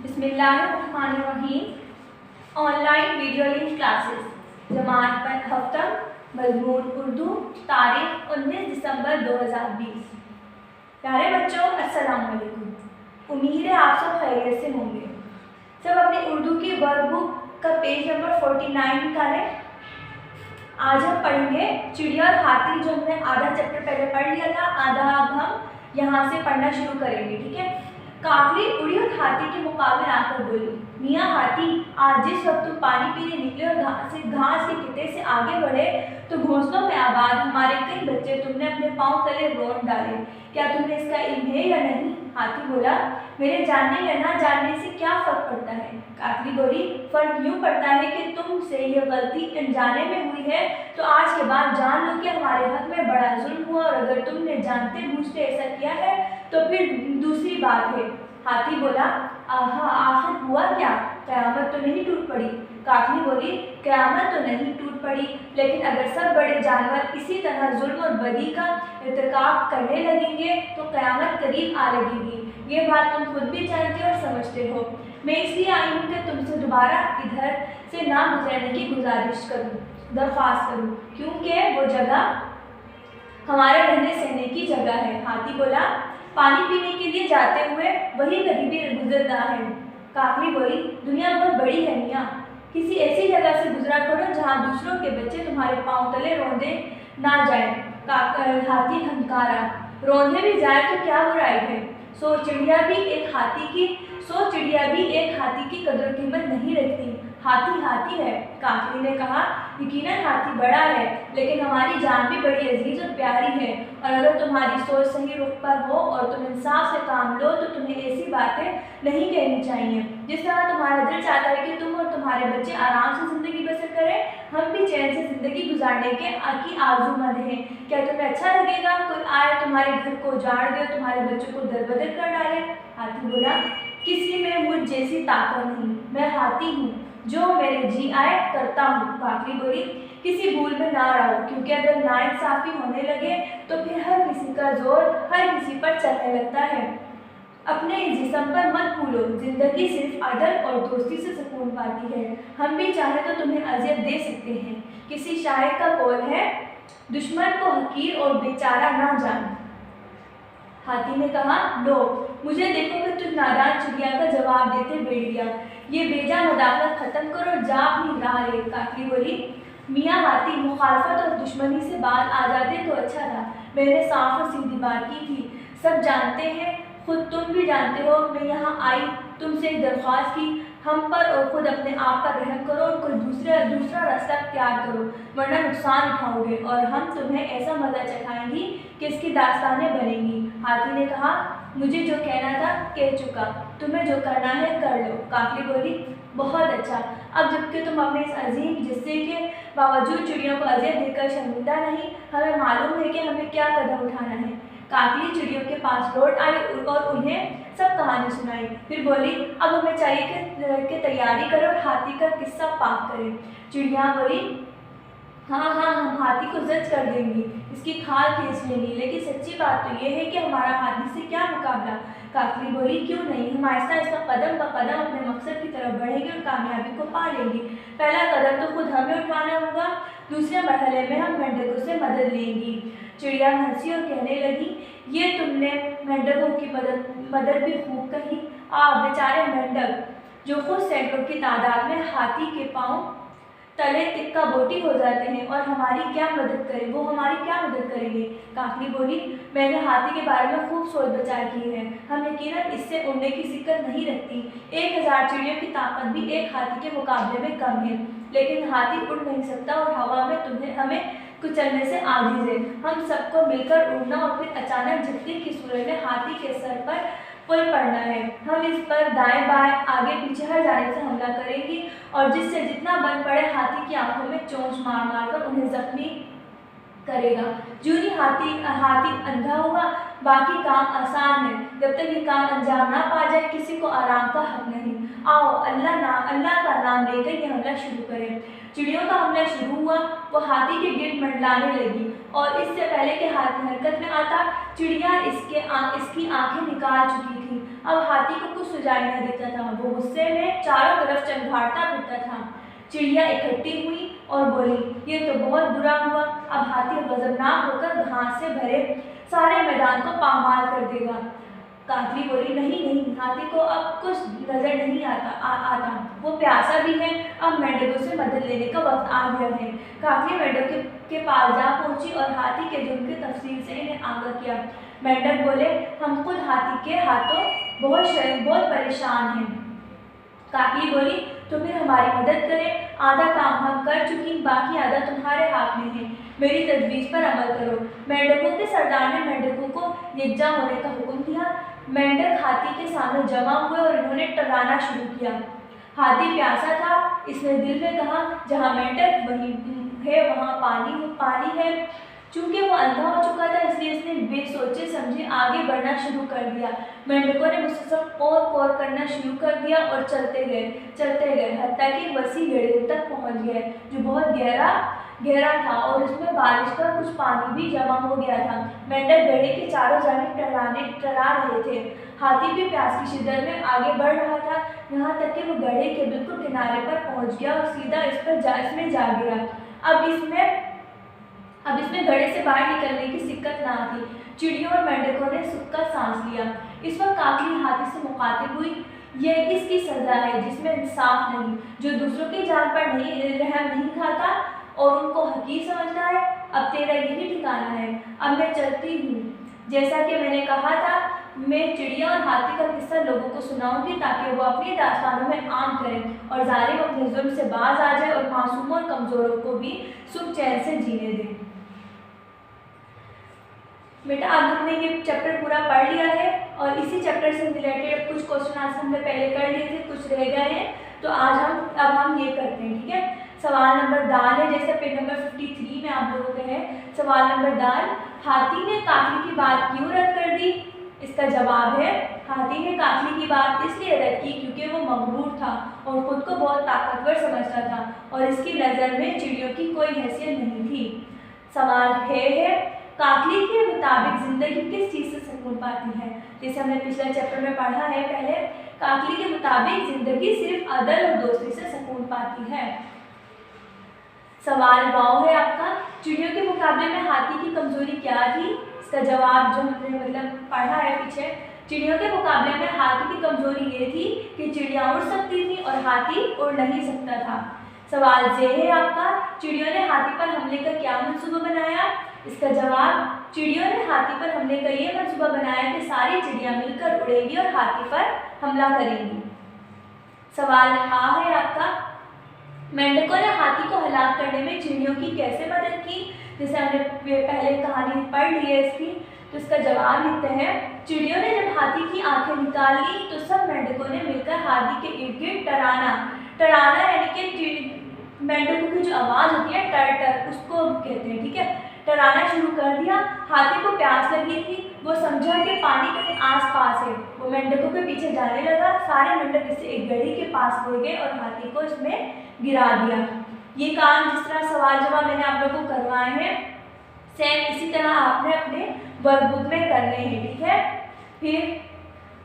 बिस्मिल्लाहिर्रहमानिर्रहीम। Online video link classes जमात पर हफ्ता मजमून उर्दू तारीख 19 दिसंबर 2020। प्यारे बच्चों, अस्सलाम वालेकुम। उम्मीद है आप सब खैरियत से होंगे। सब अपनी उर्दू की वर्कबुक का पेज नंबर 49 निकालें। आज हम पढ़ेंगे चिड़िया और हाथी, जो हमने आधा चैप्टर पहले पढ़ लिया था, आधा अब हम यहाँ से पढ़ना शुरू करेंगे। ठीक है। काकड़ी उड़ी और हाथी के मुकाबले आकर बोली, मियाँ हाथी, आज जिस वक्त तुम पानी पीने निकले और घास के किते से आगे बढ़े तो घोंसलों में आबाद हमारे कई बच्चे तुमने अपने पांव तले रोन डाले। क्या तुम्हें इसका इल्म है या नहीं? हाथी बोला, मेरे जानने या ना जानने से क्या फर्क पड़ता है? काकड़ी बोली, फर्क यूँ पड़ता है कि तुमसे यह गलती अनजाने में हुई है तो आज के बाद जान लो कि हमारे हक में बड़ा जुल्म हुआ, और अगर तुमने जानते बूझते ऐसा किया है तो फिर दूसरी बात है। हाथी बोला, आहा, आखिर हुआ क्या? क़यामत तो नहीं टूट पड़ी? काकड़ी बोली, क़यामत तो नहीं टूट पड़ी, लेकिन अगर सब बड़े जानवर इसी तरह जुल्म और बदी का इर्तिकाब करने लगेंगे तो क़यामत करीब आ लगेगी। ये बात तुम खुद भी जानते और समझते हो। मैं इसलिए आई हूँ कि तुमसे दोबारा इधर से ना गुजरने की गुजारिश करूँ, दरख्वास्त करूँ, क्योंकि वो जगह हमारे रहने सहने की जगह है। हाथी बोला, पानी पीने के लिए जाते हुए वही करीबी गुजरना है। काकड़ी बोली, दुनिया बहुत बड़ी है मियाँ, किसी ऐसी जगह से गुजरा करो जहाँ दूसरों के बच्चे तुम्हारे पांव तले रौंदे ना जाए। हाथी हंकारा, रौंदे भी जाए तो क्या बुराई है? सो चिड़िया भी एक हाथी की कदर कीमत नहीं रखती। हाथी हाथी है। काकड़ी ने कहा, यकीनन हाथी बड़ा है, लेकिन हमारी जान भी बड़ी अजीज और प्यारी है, और अगर तुम्हारी सोच सही रुख पर हो और तुम इंसाफ से काम लो तो तुम्हें ऐसी बातें नहीं कहनी चाहिए। जिस तरह तुम्हारा दिल चाहता है कि तुम और तुम्हारे बच्चे आराम से ज़िंदगी बसर करें, हम भी चैन से ज़िंदगी गुजारने के आरज़ूमंद हैं। क्या तुम्हें अच्छा लगेगा कोई आए तुम्हारे घर को उजाड़ दे, तुम्हारे बच्चों को दरबदर कर डाले? हाथी बोला, किसी में मुझ जैसी ताकत नहीं, मैं हाथी हूँ, जो मेरे जी आए करता हूँ। काकड़ी बोली, किसी भूल में ना रहो, क्योंकि अगर नाइंसाफ़ी होने लगे तो फिर हर किसी का जोर हर किसी पर चलने लगता है। अपने इस जिस्म पर मत भूलो, जिंदगी सिर्फ अदल और दोस्ती से सुकून पाती है। हम भी चाहे तो तुम्हें अज़ियत दे सकते हैं। किसी शायर का कौल है, दुश्मन को हकीर और बेचारा ना जान। हाथी ने कहा, लो मुझे देखो कि तुम नादान चिड़िया का जवाब देते भेड़िया, ये बेजा मदाखलत खत्म करो और जा अपनी राह ले। काकड़ी बोली, मियाँ हाथी, मुखालफत और दुश्मनी से बात आ जाते तो अच्छा था, मैंने साफ और सीधी बात की थी। सब जानते हैं, खुद तुम भी जानते हो, मैं यहाँ आई तुमसे एक दरख्वास्त की, हम पर और ख़ुद अपने आप पर रहम करो और कोई दूसरा रास्ता अख्तियार करो, वरना नुकसान उठाओगे और हम तुम्हें ऐसा मज़ा चखाएंगी कि इसकी दास्तानें बनेंगी। हाथी ने कहा, मुझे जो कहना था कह चुका, तुम्हें जो करना है कर लो। काकड़ी बोली, बहुत अच्छा, अब जबकि तुम अपने इस अजीम जिस्से के बावजूद चिड़ियों को अज़ियत देकर शर्मिंदा नहीं, हमें मालूम है कि हमें क्या कदम उठाना है। काकड़ी चिड़ियों के पास लौट आई और उन्हें सब कहानी सुनाई। फिर बोली, अब हमें चाहिए कि तैयारी करें और हाथी का किस्सा पाक करें। चिड़िया बोली, हाँ, हम हाथी को जज कर देंगी, इसकी खाल खींच लेंगी, लेकिन सच्ची बात तो ये है कि हमारा हाथी से क्या मुकाबला। काकड़ी बोली, क्यों नहीं, हम आहिस्ता आहिस्ता कदम ब कदम अपने मकसद की तरफ बढ़ेंगे और कामयाबी को पा लेंगी। पहला कदम तो खुद हमें उठाना होगा, दूसरे मरहले में हम मेंढकों से मदद लेंगी। चिड़िया हंसी और कहने लगी, ये तुमने मेंढकों की मदद भी खूब कही। बेचारे मेंढक जो खुद सैकड़ों की तादाद में हाथी के पाँव तले तिक्का बोटी हो जाते हैं, और हमारी क्या मदद करें, वो हमारी क्या मदद करेंगे। काकड़ी बोली, मैंने हाथी के बारे में खूब सोच विचार की है, हम यकीनन इससे उड़ने की सिक्कत नहीं रखती। 1000 चिड़ियों की ताकत भी एक हाथी के मुकाबले में कम है, लेकिन हाथी उड़ नहीं सकता और हवा में हमें कुचलने से आजिज़ है। हम सबको मिलकर उड़ना और फिर अचानक झटके की सूरत में हाथी के सर पर पुल पड़ना है। हम इस पर दाएं बाएं आगे पीछे हर जाने से हमला करेंगी, और जिससे जितना बल पड़े हाथी की आंखों में चोंच मार मार कर उन्हें जख्मी करेगा। जूं ही हाथी अंधा हुआ, बाकी काम आसान है, जब तक ये काम अंजाम ना पा जाए किसी को आराम का हक नहीं। आओ अल्लाह का नाम लेकर ये हमला शुरू करें। चिड़ियों का हमला शुरू हुआ, वो हाथी के गिर्द मंडलाने लगी, और इससे पहले कि हाथी हरकत में आता चिड़िया इसकी आंखें निकाल चुकी थी। अब हाथी को कुछ सुझाई न देता था। वो गुस्से में चारों तरफ चंघाड़ता फिरता था। चिड़िया इकट्ठी हुई और बोली, ये तो बहुत बुरा हुआ। अब हाथी गजबनाक होकर घास से भरे सारे मैदान को पामार कर देगा। काकली बोली, नहीं नहीं, हाथी को अब कुछ नजर नहीं आता। वो प्यासा भी है। अब मेंढकों से मदद लेने का वक्त आ गया है। काकली मेंढक के पास जा पहुंची और हाथी के जुर्म की तफसील से इन्हें आगाह किया। मेंढक बोले, हम खुद हाथी के हाथों बहुत परेशान हैं। काकली बोली, तो फिर हमारी मदद करें। आधा काम हम कर चुकी, बाकी आधा तुम्हारे हाथ में है। मेरी तजवीज़ पर अमल करो। मेंढकों के सरदार ने मेंढकों को यकजा होने का हुक्म दिया। मेंढक हाथी के सामने जमा हुए और इन्होंने टकराना शुरू किया। हाथी प्यासा था। इसने दिल में कहा, जहाँ मेंढक वहीं है वहाँ पानी है। चूंकि वो अंधा हो चुका था, इसलिए इसने बेसोचे समझे आगे बढ़ना शुरू कर दिया। मेंढकों ने मुझसे कोर करना शुरू कर दिया और चलते गए हत्ता कि वसी गड्ढे तक पहुंच गए, जो बहुत गहरा था और उसमें बारिश का कुछ पानी भी जमा हो गया था। मेंढक गड्ढे के चारों जानिब टरा रहे थे। हाथी भी प्यास की शिद्दत में आगे बढ़ रहा था, यहाँ तक कि वो गड्ढे के बिल्कुल किनारे पर पहुंच गया और सीधा इसमें जा गिरा। अब इसमें गड्ढे से बाहर निकलने की दिक्कत ना थी। चिड़ियों और मेंढकों ने सुख का सांस लिया। इस वक्त काकली हाथी से मुखातिब हुई, यह इसकी सजा है जिसमें इंसाफ नहीं, जो दूसरों की जान पर रहम नहीं खाता और उनको हकीर समझता है। अब तेरा यही ठिकाना है। अब मैं चलती हूँ। जैसा कि मैंने कहा था, मैं चिड़िया और हाथी का किस्सा लोगों को सुनाऊंगी ताकि वो अपनी दास्तानों में आम करें और जालिम अपने जुल्म से बाज आ जाए और मासूमों और कमज़ोरों को भी सुख चैन से जीने दें। बेटा, अब हमने ये चैप्टर पूरा पढ़ लिया है और इसी चैप्टर से रिलेटेड कुछ क्वेश्चन आज हमने पहले कर लिए थे, कुछ रह गए हैं, तो अब हम ये करते हैं। ठीक है, सवाल नंबर दाल है, जैसे पेज नंबर 53 में आप लोगों के हैं। सवाल नंबर दाल, हाथी ने काकली की बात क्यों रद्द कर दी? इसका जवाब है, हाथी ने काकली की बात इसलिए रद्द की क्योंकि वो मगरूर था और खुद को बहुत ताकतवर समझता था और इसकी नज़र में चिड़ियों की कोई हैसियत नहीं थी। सवाल है काकली के मुताबिक जिंदगी किस चीज़ से सुकून पाती है? जैसे हमने पिछले चैप्टर में पढ़ा है पहले, काकली के मुताबिक जिंदगी सिर्फ अदल और दोस्ती से सुकून पाती है। सवाल वाव है आपका, चिड़ियों के मुकाबले में हाथी की कमजोरी क्या थी? इसका जवाब जो हमने पढ़ा है पीछे, चिड़ियों के मुकाबले में हाथी की कमजोरी ये थी कि चिड़िया उड़ सकती थी और हाथी उड़ नहीं सकता था। सवाल जे है आपका, चिड़ियों ने हाथी पर हमले का क्या मंसूबा बनाया? इसका जवाब, चिड़ियों ने हाथी पर हमले का ये मंसूबा बनाया कि सारी चिड़िया मिलकर उड़ेगी और हाथी पर हमला करेंगी। सवाल हाँ है आपका, मेंढकों ने हाथी को हलाक करने में चिड़ियों की कैसे मदद की? जैसे हमने पहले कहानी पढ़ ली है इसकी, तो इसका जवाब लिखते हैं, चिड़ियों ने जब हाथी की आंखें निकाल ली तो सब मेंढकों ने मिलकर हाथी के इर्द गिर्द टराना यानी कि मेंढकों की जो आवाज़ होती है टर टर, उसको कहते हैं। ठीक है, टराना शुरू कर दिया। हाथी को प्यास लगी थी, वो समझा कि पानी कहीं आसपास है, वो मेंढकों के पीछे जाने लगा। सारे मेंढक इसे एक गड्ढे के पास ले गए और हाथी को इसमें गिरा दिया। ये काम जिस तरह सवाल जवाब मैंने आप लोगों को करवाए हैं, सेम इसी तरह आपने अपने वर्कबुक में करने हैं। ठीक है, फिर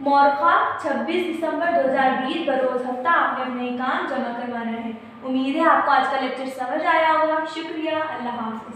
मोरखा 26 दिसंबर 2020 बरोज़ हफ्ता आपने अपने काम जमा करवाना है। उम्मीद है आपको आज का लेक्चर समझ आया होगा। शुक्रिया, अल्लाह हाफ़िज़।